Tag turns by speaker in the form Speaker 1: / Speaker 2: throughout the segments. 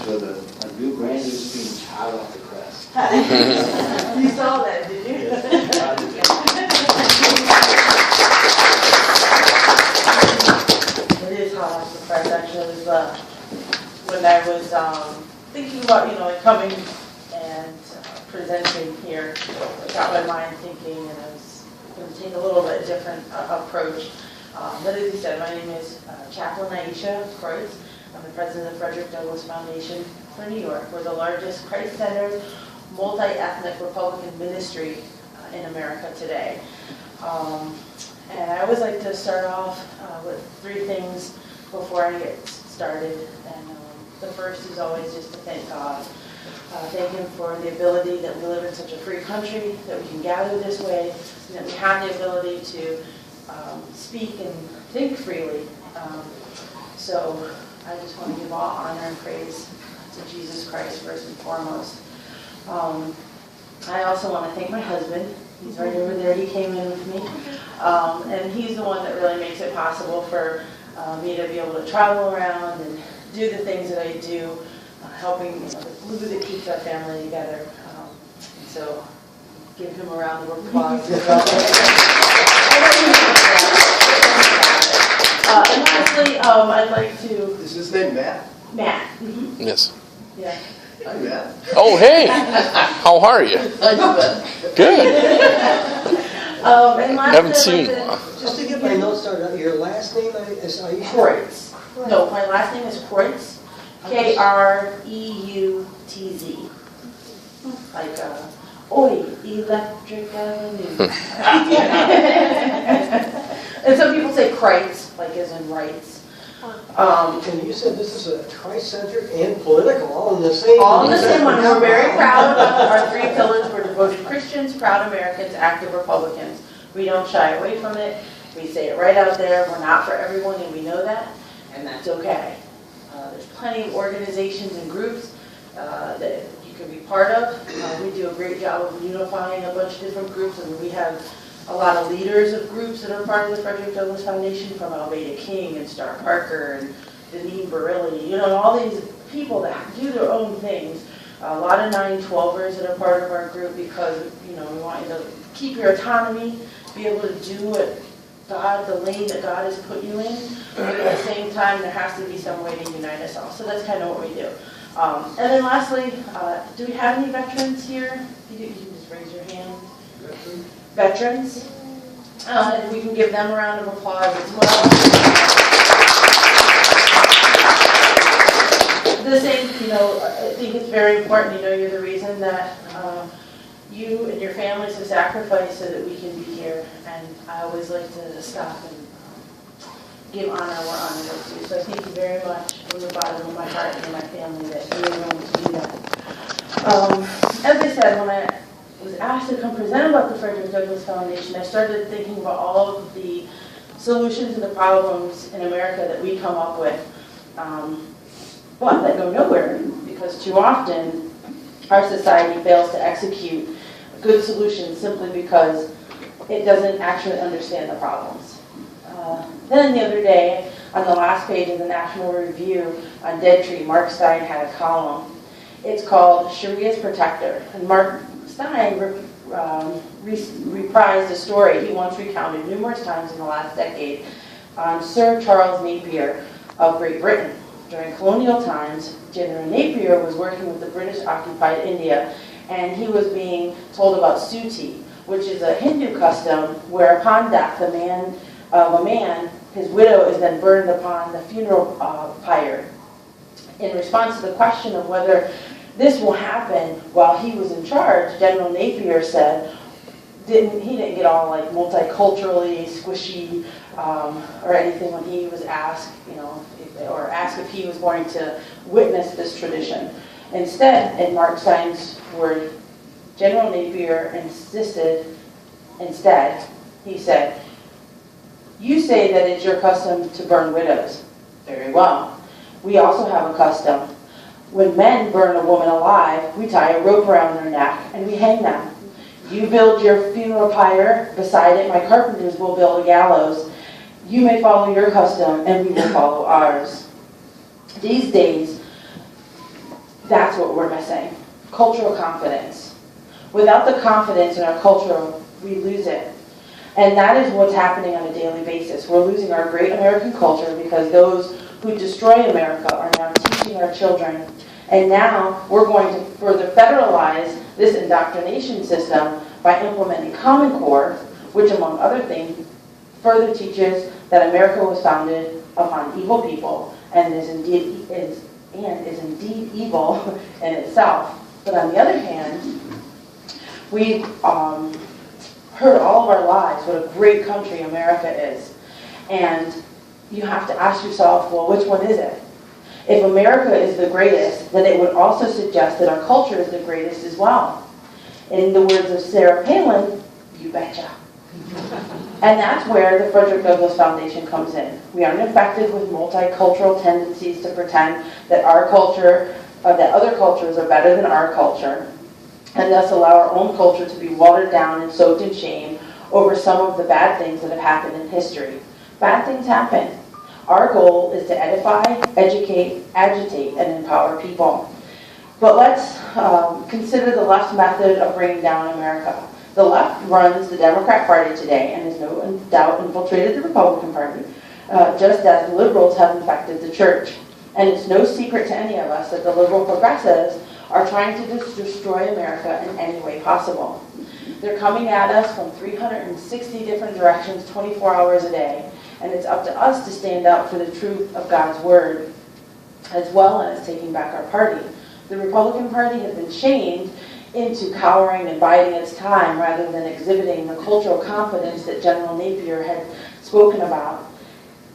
Speaker 1: with a brand new speech hot off the press.
Speaker 2: You saw that, did you?
Speaker 1: Yes.
Speaker 2: It is hot off the press, actually. It was, when I was thinking about, coming and presenting here, it got my mind thinking, and I was going to take a little bit different approach. But as you said, my name is Chaplain Ayesha. I'm the president of the Frederick Douglass Foundation for New York. We're the largest Christ-centered, multi-ethnic Republican ministry in America today. And I always like to start off with three things before I get started. And the first is always just to thank God. Thank Him for the ability that we live in such a free country, that we can gather this way, and that we have the ability to speak and think freely. So I just want to give all honor and praise to Jesus Christ first and foremost. I also want to thank my husband. He's right over there. He came in with me. And he's the one that really makes it possible for me to be able to travel around and do the things that I do, helping the glue that keeps our family together. And so give him a round of applause. And lastly, I'd like to...
Speaker 1: Is his name Matt?
Speaker 2: Matt. Mm-hmm.
Speaker 3: Yes.
Speaker 2: Yeah.
Speaker 1: Hi, Matt.
Speaker 3: Oh, hey. How are you? Good.
Speaker 2: And lastly,
Speaker 3: Haven't seen you in a while.
Speaker 4: Just to get my notes started, your last name is Ayesha?
Speaker 2: Kreutz. No, my last name is Kreutz. Kreutz. Like, oi, Electric Avenue. And some people say Kreutz, like as in rights.
Speaker 4: And you said this is a Christ-centered and political, all in the same...
Speaker 2: All in the same one. We're very proud of our three pillars. We're devoted Christians, proud Americans, active Republicans. We don't shy away from it. We say it right out there. We're not for everyone, and we know that, and that's okay. There's plenty of organizations and groups that you can be part of. We do a great job of unifying a bunch of different groups, and we have a lot of leaders of groups that are part of the Frederick Douglass Foundation, from Alveda King and Star Parker and Deneen Barilli, all these people that do their own things. A lot of 912ers that are part of our group, because we want you to keep your autonomy, be able to do what God, the lane that God has put you in, but at the same time there has to be some way to unite us all. So that's kind of what we do. And then lastly, do we have any veterans here? If you do, you can just raise your hand. Veterans. And we can give them a round of applause as well. The same, I think it's very important, you're the reason that you and your families have sacrificed so that we can be here. And I always like to stop and give honor where honor is due. So I thank you very much from the bottom of my heart and my family that you were willing to do that. As I said, when I was asked to come present about the Frederick Douglass Foundation, I started thinking about all of the solutions to the problems in America that we come up with, but that go nowhere, because too often our society fails to execute good solutions simply because it doesn't actually understand the problems. Then the other day, on the last page of the National Review on Dead Tree, Mark Stein had a column. It's called Sharia's Protector, and Mark Stein reprised a story he once recounted numerous times in the last decade on Sir Charles Napier of Great Britain. During colonial times, General Napier was working with the British-occupied India, and he was being told about suti, which is a Hindu custom where upon death of a man, his widow is then burned upon the funeral pyre. In response to the question of whether this will happen while he was in charge, General Napier said he didn't get all like multiculturally squishy or anything when he was asked, or asked if he was going to witness this tradition. Instead, in Mark Stein's word, General Napier he said, "You say that it's your custom to burn widows. Very well. We also have a custom. When men burn a woman alive, we tie a rope around their neck and we hang them. You build your funeral pyre. Beside it, my carpenters will build a gallows. You may follow your custom and we will follow ours." These days, That's what we're missing. Cultural confidence. Without the confidence in our culture, we lose it. And that is what's happening on a daily basis. We're losing our great American culture because those who destroy America are now teaching our children. And now we're going to further federalize this indoctrination system by implementing Common Core, which among other things further teaches that America was founded upon evil people and is indeed evil in itself. But on the other hand, we've heard all of our lives what a great country America is. And you have to ask yourself, well, which one is it? If America is the greatest, then it would also suggest that our culture is the greatest as well. In the words of Sarah Palin, you betcha. And that's where the Frederick Douglass Foundation comes in. We aren't infected with multicultural tendencies to pretend that our culture, that other cultures are better than our culture, and thus allow our own culture to be watered down and soaked in shame over some of the bad things that have happened in history. Bad things happen. Our goal is to edify, educate, agitate, and empower people. But let's consider the left's method of bringing down America. The left runs the Democrat Party today and has no doubt infiltrated the Republican Party, just as the liberals have infected the church. And it's no secret to any of us that the liberal progressives are trying to destroy America in any way possible. They're coming at us from 360 different directions, 24 hours a day, and it's up to us to stand up for the truth of God's Word, as well as taking back our party. The Republican Party has been shamed into cowering and biding its time rather than exhibiting the cultural confidence that General Napier had spoken about.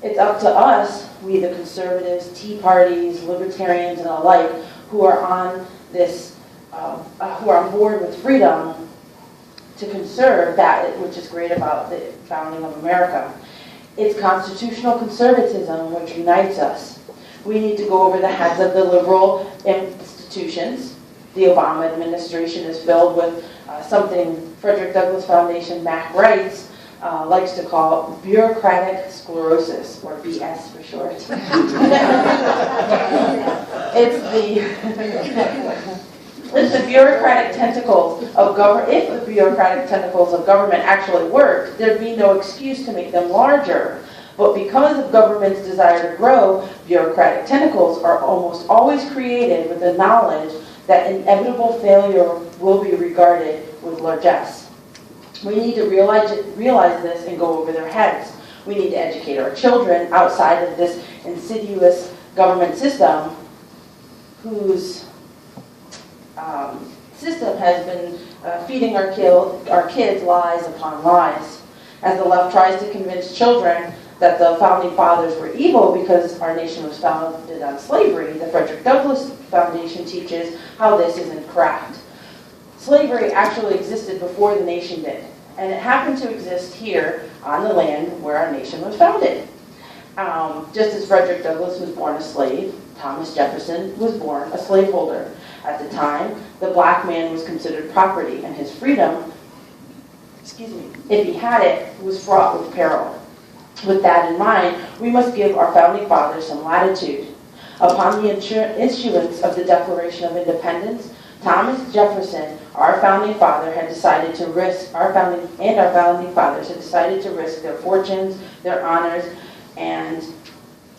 Speaker 2: It's up to us, we the conservatives, Tea Parties, libertarians, and alike, who are on this, who are on board with freedom, to conserve that which is great about the founding of America. It's constitutional conservatism which unites us. We need to go over the heads of the liberal institutions. The Obama administration is filled with something Frederick Douglass Foundation Mac writes likes to call bureaucratic sclerosis, or BS for short. It's the bureaucratic tentacles of government. If the bureaucratic tentacles of government actually worked, there'd be no excuse to make them larger. But because of government's desire to grow, bureaucratic tentacles are almost always created with the knowledge that inevitable failure will be regarded with largesse. We need to realize this and go over their heads. We need to educate our children outside of this insidious government system whose system has been feeding our kids lies upon lies. As the left tries to convince children that the Founding Fathers were evil because our nation was founded on slavery, the Frederick Douglass Foundation teaches how this is incorrect. Slavery actually existed before the nation did, and it happened to exist here on the land where our nation was founded. Just as Frederick Douglass was born a slave, Thomas Jefferson was born a slaveholder. At the time, the black man was considered property, and his freedom, if he had it, was fraught with peril. With that in mind, we must give our Founding Fathers some latitude. Upon the issuance of the Declaration of Independence, Thomas Jefferson, our Founding Father, had decided to risk, our Founding Fathers had decided to risk their fortunes, their honors, and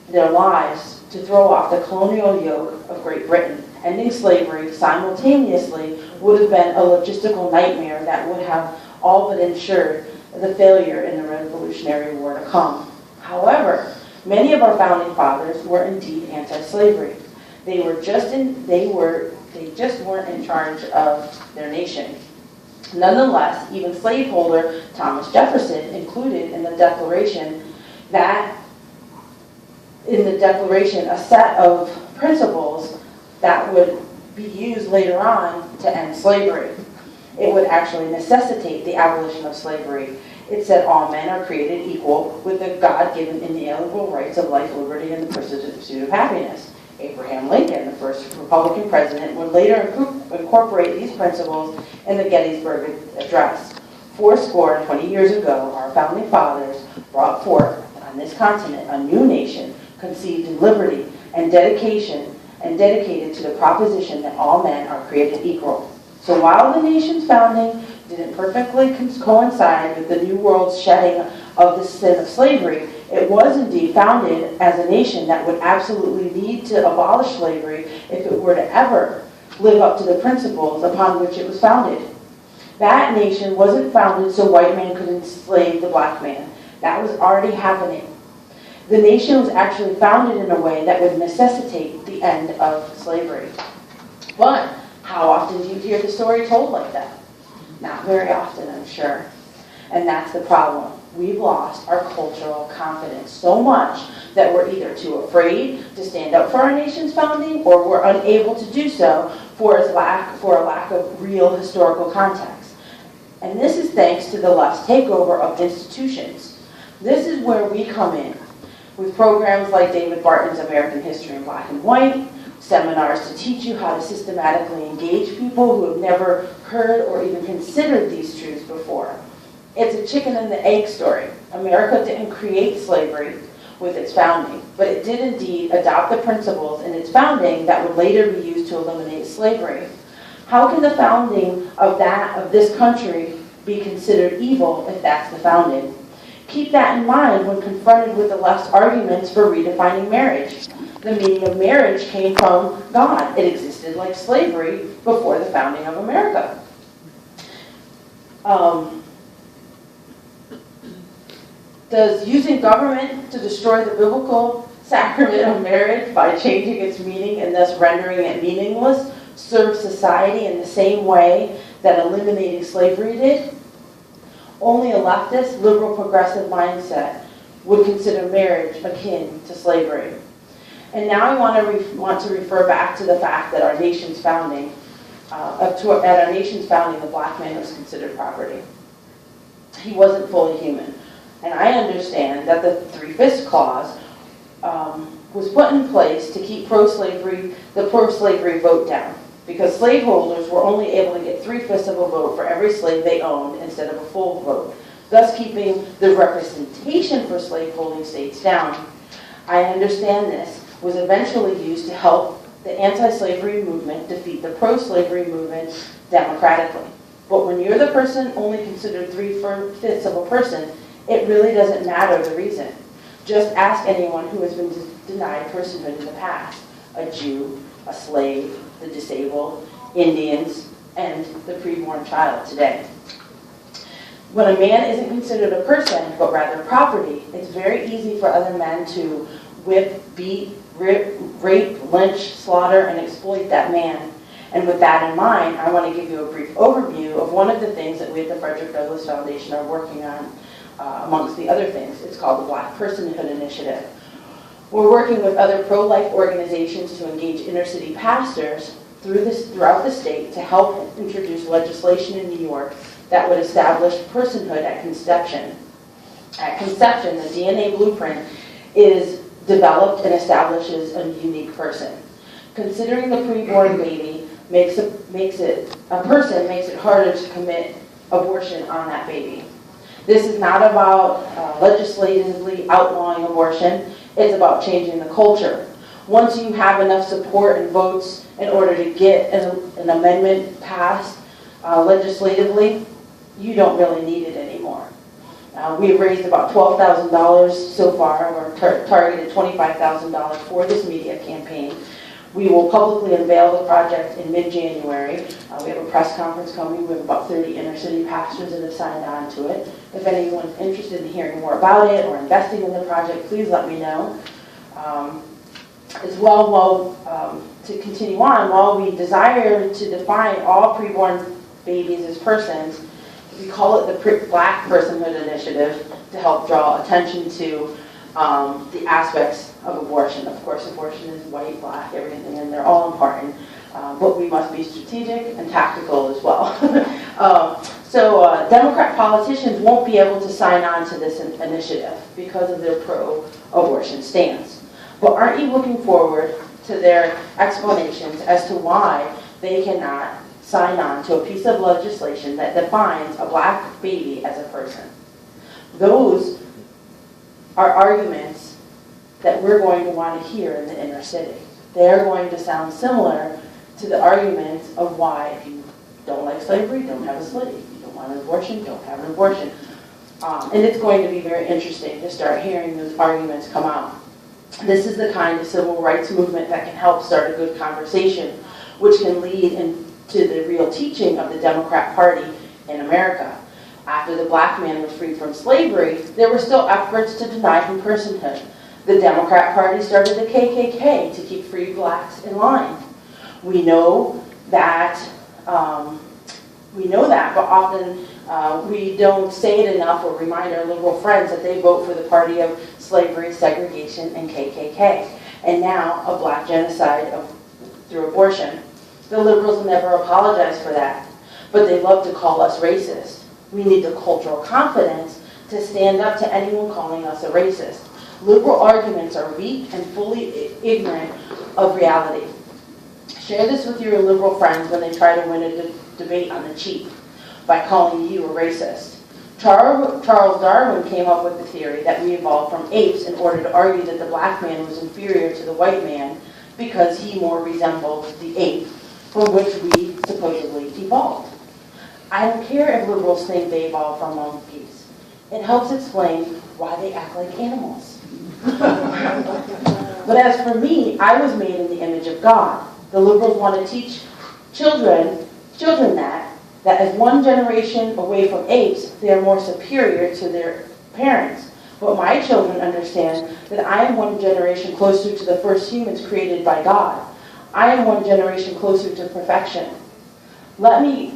Speaker 2: their lives to throw off the colonial yoke of Great Britain. Ending slavery simultaneously would have been a logistical nightmare that would have all but ensured the failure in the Revolutionary War to come. However, many of our Founding Fathers were indeed anti-slavery. They just weren't in charge of their nation. Nonetheless, even slaveholder Thomas Jefferson included in the Declaration a set of principles that would be used later on to end slavery. It would actually necessitate the abolition of slavery. It said all men are created equal with the God-given inalienable rights of life, liberty, and the pursuit of happiness. Abraham Lincoln, the first Republican president, would later incorporate these principles in the Gettysburg Address. 20 years ago, our Founding Fathers brought forth on this continent a new nation conceived in liberty and dedication and dedicated to the proposition that all men are created equal. So while the nation's founding didn't perfectly coincide with the New World's shedding of the sin of slavery, it was indeed founded as a nation that would absolutely need to abolish slavery if it were to ever live up to the principles upon which it was founded. That nation wasn't founded so white man could enslave the black man. That was already happening. The nation was actually founded in a way that would necessitate the end of slavery. But how often do you hear the story told like that? Not very often, I'm sure. And that's the problem. We've lost our cultural confidence so much that we're either too afraid to stand up for our nation's founding, or we're unable to do so for a lack of real historical context. And this is thanks to the left's takeover of institutions. This is where we come in, with programs like David Barton's American History in Black and White, seminars to teach you how to systematically engage people who have never heard or even considered these truths before. It's a chicken and the egg story. America didn't create slavery with its founding, but it did indeed adopt the principles in its founding that would later be used to eliminate slavery. How can the founding of this country be considered evil if that's the founding? Keep that in mind when confronted with the left's arguments for redefining marriage. The meaning of marriage came from God. It existed like slavery before the founding of America. Does using government to destroy the biblical sacrament of marriage by changing its meaning and thus rendering it meaningless serve society in the same way that eliminating slavery did? Only a leftist, liberal, progressive mindset would consider marriage akin to slavery. And now I want to refer back to the fact that our nation's founding, the black man was considered property. He wasn't fully human. And I understand that the 3/5 clause was put in place to keep the pro-slavery vote down, because slaveholders were only able to get 3/5 of a vote for every slave they owned instead of a full vote, thus keeping the representation for slaveholding states down. I understand this was eventually used to help the anti-slavery movement defeat the pro-slavery movement democratically. But when you're the person only considered 3/5 of a person, it really doesn't matter the reason. Just ask anyone who has been denied personhood in the past. A Jew, a slave, the disabled, Indians, and the preborn child today. When a man isn't considered a person, but rather property, it's very easy for other men to whip, beat, rape, lynch, slaughter, and exploit that man. And with that in mind, I want to give you a brief overview of one of the things that we at the Frederick Douglass Foundation are working on. Amongst the other things, it's called the Black Personhood Initiative. We're working with other pro-life organizations to engage inner-city pastors throughout the state to help introduce legislation in New York that would establish personhood at conception. At conception, the DNA blueprint is developed and establishes a unique person. Considering the preborn baby makes it harder to commit abortion on that baby. This is not about legislatively outlawing abortion. It's about changing the culture. Once you have enough support and votes in order to get an amendment passed legislatively, you don't really need it anymore. We've raised about $12,000 so far. We're targeted $25,000 for this media campaign. We will publicly unveil the project in mid-January. We have a press conference coming. We have about 30 inner-city pastors that have signed on to it. If anyone's interested in hearing more about it or investing in the project, please let me know. As well, to continue on, while we desire to define all preborn babies as persons, we call it the Black Personhood Initiative to help draw attention to the aspects of abortion. Of course, abortion is white, black, everything, and they're all important. But we must be strategic and tactical as well. So Democrat politicians won't be able to sign on to this initiative because of their pro-abortion stance. But aren't you looking forward to their explanations as to why they cannot sign on to a piece of legislation that defines a black baby as a person? Those are arguments that we're going to want to hear in the inner city. they're going to sound similar to the arguments of why if you don't like slavery, don't have a slave. If you don't want an abortion, don't have an abortion. And it's going to be very interesting to start hearing those arguments come out. This is the kind of civil rights movement that can help start a good conversation, which can lead into the real teaching of the Democrat Party in America. After the black man was freed from slavery, there were still efforts to deny him personhood. The Democrat Party started the KKK to keep free blacks in line. We know that, but often we don't say it enough or remind our liberal friends that they vote for the party of slavery, segregation, and KKK. And now a black genocide through abortion. The liberals never apologize for that, but they love to call us racist. We need the cultural confidence to stand up to anyone calling us a racist. Liberal arguments are weak and fully ignorant of reality. Share this with your liberal friends when they try to win a debate on the cheap by calling you a racist. Charles Darwin came up with the theory that we evolved from apes in order to argue that the black man was inferior to the white man because he more resembled the ape from which we supposedly evolved. I don't care if liberals think they evolved from monkeys. It helps explain why they act like animals. But as for me, I was made in the image of God. The liberals want to teach children that as one generation away from apes, they are more superior to their parents. But my children understand that I am one generation closer to the first humans created by God. I am one generation closer to perfection. Let me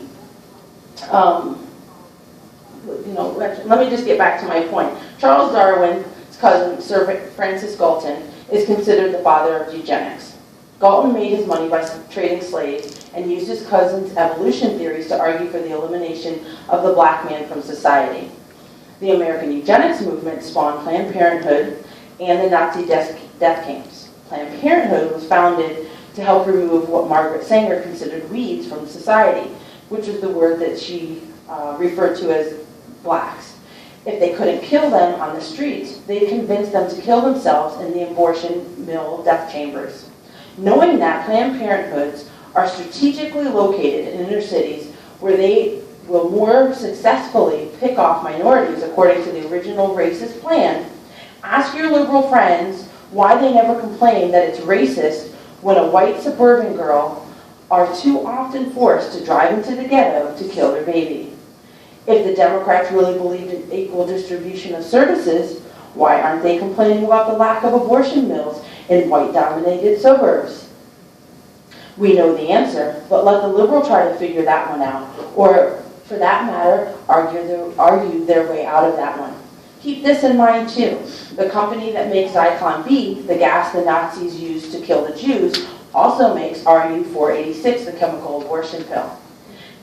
Speaker 2: just get back to my point. Charles Darwin's cousin, Sir Francis Galton, is considered the father of eugenics. Galton made his money by trading slaves and used his cousin's evolution theories to argue for the elimination of the black man from society. The American eugenics movement spawned Planned Parenthood and the Nazi death camps. Planned Parenthood was founded to help remove what Margaret Sanger considered weeds from society, which was the word that she referred to as blacks. If they couldn't kill them on the streets, they'd convince them to kill themselves in the abortion mill death chambers. Knowing that Planned Parenthoods are strategically located in inner cities where they will more successfully pick off minorities according to the original racist plan, ask your liberal friends why they never complain that it's racist when a white suburban girl are too often forced to drive into the ghetto to kill their baby. If the Democrats really believed in equal distribution of services, why aren't they complaining about the lack of abortion mills in white-dominated suburbs? We know the answer, but let the liberal try to figure that one out, or for that matter, argue their way out of that one. Keep this in mind too. The company that makes Zyklon B, the gas the Nazis used to kill the Jews, also makes RU-486, the chemical abortion pill.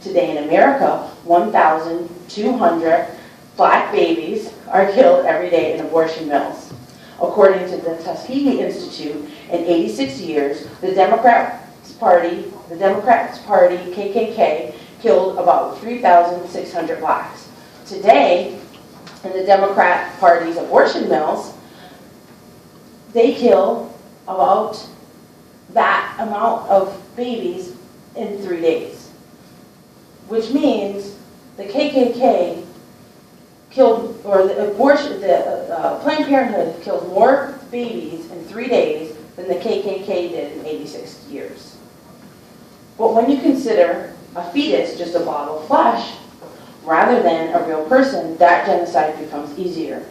Speaker 2: Today in America, 1,200 black babies are killed every day in abortion mills. According to the Tuskegee Institute, in 86 years, the Democrats Party, KKK, killed about 3,600 blacks. Today, in the Democrat Party's abortion mills, they kill about that amount of babies in 3 days. Which means the KKK killed, or Planned Parenthood killed more babies in 3 days than the KKK did in 86 years. But when you consider a fetus just a ball of flesh, rather than a real person, that genocide becomes easier.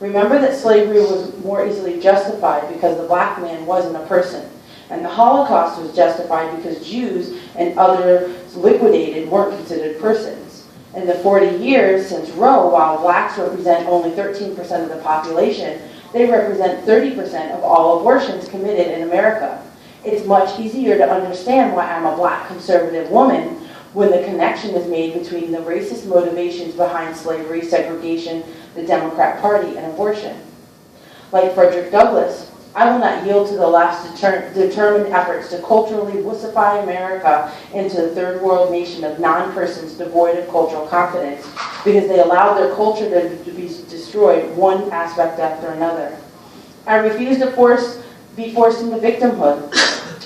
Speaker 2: Remember that slavery was more easily justified because the black man wasn't a person. And the Holocaust was justified because Jews and others liquidated weren't considered persons. In the 40 years since Roe, while blacks represent only 13% of the population, they represent 30% of all abortions committed in America. It's much easier to understand why I'm a black conservative woman when the connection is made between the racist motivations behind slavery, segregation, the Democrat Party, and abortion. Like Frederick Douglass, I will not yield to the left's determined efforts to culturally wussify America into a third world nation of non-persons devoid of cultural competence because they allowed their culture to be destroyed one aspect after another. I refuse to be forced into victimhood.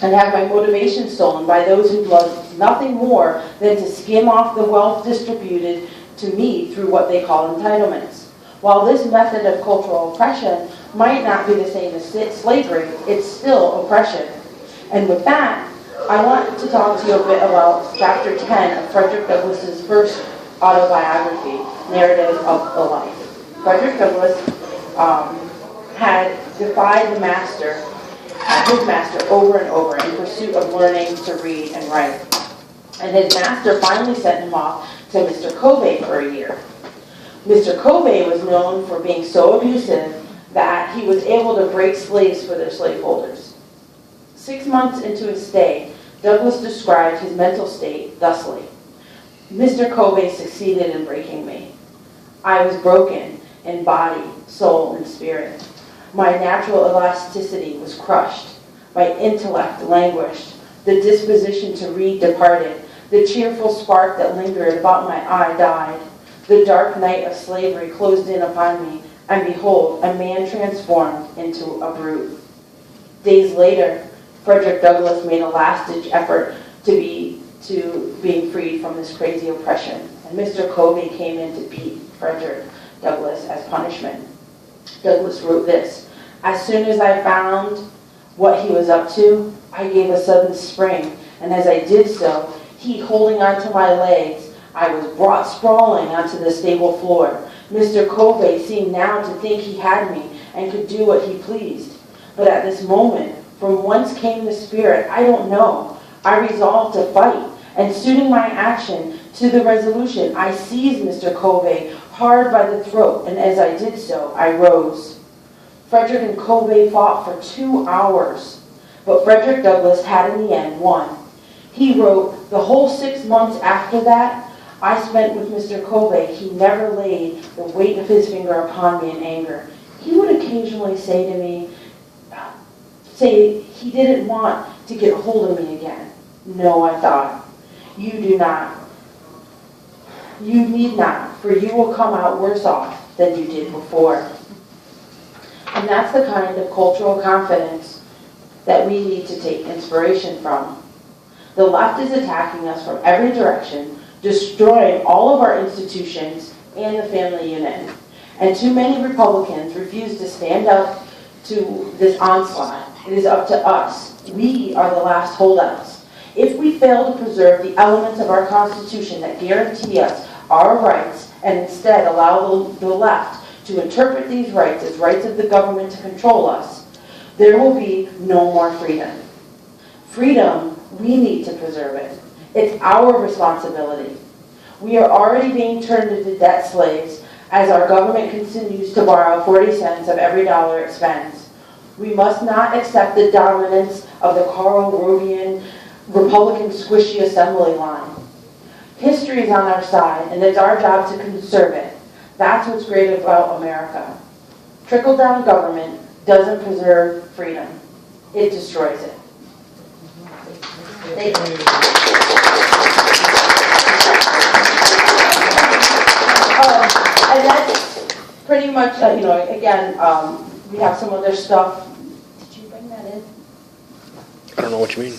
Speaker 2: and have my motivation stolen by those who love nothing more than to skim off the wealth distributed to me through what they call entitlements. While this method of cultural oppression might not be the same as slavery, it's still oppression. And with that, I want to talk to you a bit about chapter 10 of Frederick Douglass's first autobiography, Narrative of the Life. Frederick Douglass had defied his master over and over in pursuit of learning to read and write. And his master finally sent him off to Mr. Covey for a year. Mr. Covey was known for being so abusive that he was able to break slaves for their slaveholders. 6 months into his stay, Douglass described his mental state thusly: Mr. Covey succeeded in breaking me. I was broken in body, soul, and spirit. My natural elasticity was crushed. My intellect languished. The disposition to read departed. The cheerful spark that lingered about my eye died. The dark night of slavery closed in upon me, and behold, a man transformed into a brute. Days later, Frederick Douglass made a last-ditch effort to being freed from this crazy oppression, and Mr. Covey came in to beat Frederick Douglass as punishment. Douglass wrote this: "As soon as I found what he was up to, I gave a sudden spring, and as I did so, he holding onto my legs, I was brought sprawling onto the stable floor. Mr. Covey seemed now to think he had me and could do what he pleased. But at this moment, from whence came the spirit, I don't know. I resolved to fight, and suiting my action to the resolution, I seized Mr. Covey hard by the throat, and as I did so, I rose." Frederick and Covey fought for 2 hours, but Frederick Douglass had in the end won. He wrote, "The whole 6 months after that I spent with Mr. Covey, he never laid the weight of his finger upon me in anger. He would occasionally say to me, he didn't want to get a hold of me again. No, I thought, you do not. You need not, for you will come out worse off than you did before." And that's the kind of cultural confidence that we need to take inspiration from. The left is attacking us from every direction, destroying all of our institutions and the family unit. And too many Republicans refuse to stand up to this onslaught. It is up to us. We are the last holdouts. If we fail to preserve the elements of our Constitution that guarantee us our rights and instead allow the left to interpret these rights as rights of the government to control us, there will be no more freedom. Freedom, we need to preserve it. It's our responsibility. We are already being turned into debt slaves as our government continues to borrow 40 cents of every dollar it spends. We must not accept the dominance of the Karl Rovian Republican squishy assembly line. History is on our side, and it's our job to conserve it. That's what's great about America. Trickle-down government doesn't preserve freedom. It destroys it. Thank you. And that's pretty much, again, we have some other stuff. Did you bring that in?
Speaker 3: I don't know what you mean.